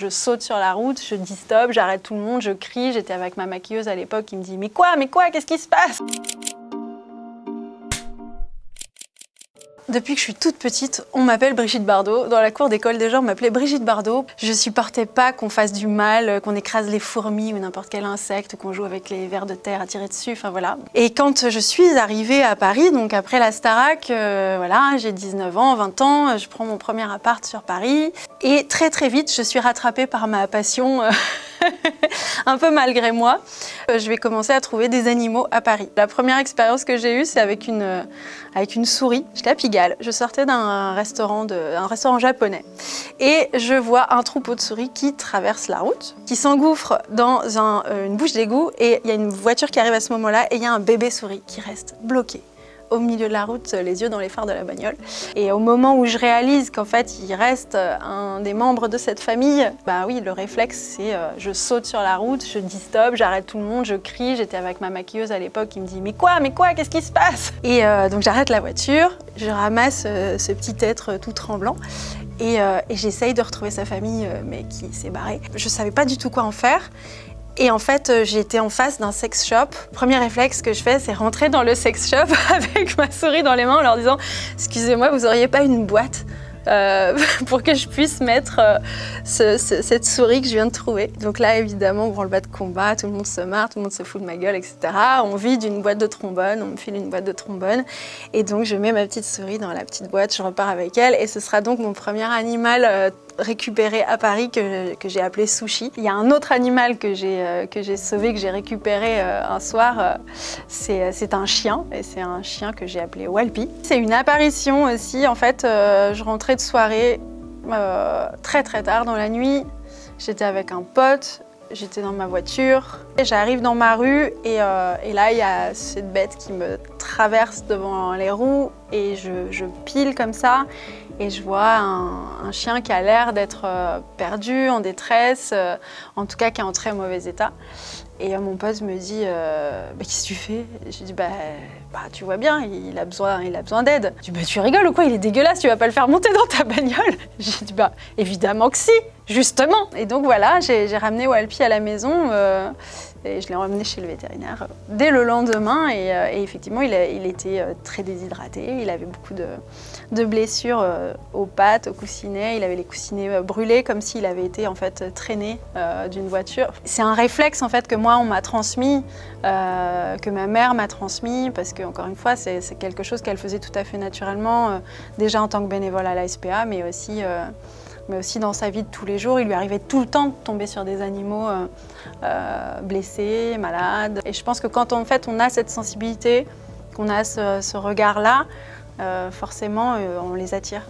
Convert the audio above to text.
Je saute sur la route, je dis stop, j'arrête tout le monde, je crie. J'étais avec ma maquilleuse à l'époque qui me dit mais quoi, qu'est-ce qui se passe? Depuis que je suis toute petite, on m'appelle Brigitte Bardot. Dans la cour d'école, des gens m'appelaient Brigitte Bardot. Je supportais pas qu'on fasse du mal, qu'on écrase les fourmis ou n'importe quel insecte, qu'on joue avec les vers de terre à tirer dessus, enfin voilà. Et quand je suis arrivée à Paris, donc après la Starac, voilà, j'ai 19 ans, 20 ans, je prends mon premier appart sur Paris. Et très très vite, je suis rattrapée par ma passion, un peu malgré moi. Je vais commencer à trouver des animaux à Paris. La première expérience que j'ai eue, c'est avec une souris. J'étais à Pigalle. Je sortais d'un restaurant japonais et je vois un troupeau de souris qui traverse la route, qui s'engouffre dans une bouche d'égout, et il y a une voiture qui arrive à ce moment-là et il y a un bébé souris qui reste bloqué au milieu de la route, les yeux dans les phares de la bagnole. Et au moment où je réalise qu'en fait il reste un des membres de cette famille, bah oui, le réflexe c'est je saute sur la route, je dis stop, j'arrête tout le monde, je crie. J'étais avec ma maquilleuse à l'époque qui me dit mais quoi, qu'est-ce qui se passe? Et donc j'arrête la voiture, je ramasse ce petit être tout tremblant et j'essaye de retrouver sa famille mais qui s'est barrée. Je savais pas du tout quoi en faire. Et en fait, j'étais en face d'un sex shop. Le premier réflexe que je fais, c'est rentrer dans le sex shop avec ma souris dans les mains en leur disant « Excusez-moi, vous n'auriez pas une boîte pour que je puisse mettre cette souris que je viens de trouver ?» Donc là, évidemment, branle-bas de combat, tout le monde se marre, tout le monde se fout de ma gueule, etc. On vide une boîte de trombone, on me file une boîte de trombone. Et donc, je mets ma petite souris dans la petite boîte, je repars avec elle. Et ce sera donc mon premier animal récupéré à Paris que j'ai appelé Sushi. Il y a un autre animal que j'ai sauvé, que j'ai récupéré un soir, c'est un chien, et c'est un chien que j'ai appelé Walpi. C'est une apparition aussi, en fait, je rentrais de soirée très tard dans la nuit, j'étais avec un pote, j'étais dans ma voiture, j'arrive dans ma rue et là il y a cette bête qui me traverse devant les roues et je pile comme ça et je vois un chien qui a l'air d'être perdu, en détresse, en tout cas qui est en très mauvais état. Et mon pote me dit bah, qu'est-ce que tu fais? Je dis bah tu vois bien, il a besoin d'aide. Je dis bah tu rigoles ou quoi, il est dégueulasse, tu vas pas le faire monter dans ta bagnole? J'ai dit bah évidemment que si, justement. Et donc voilà, j'ai ramené Walpi à la maison et je l'ai emmené chez le vétérinaire dès le lendemain et effectivement il était très déshydraté, il avait beaucoup de blessures aux pattes, aux coussinets, il avait les coussinets brûlés comme s'il avait été en fait traîné d'une voiture. C'est un réflexe en fait que moi on m'a transmis, que ma mère m'a transmis parce que encore une fois c'est quelque chose qu'elle faisait tout à fait naturellement déjà en tant que bénévole à la SPA mais aussi dans sa vie de tous les jours. Il lui arrivait tout le temps de tomber sur des animaux blessés, malades. Et je pense que quand en fait on a cette sensibilité, qu'on a ce regard-là, forcément on les attire.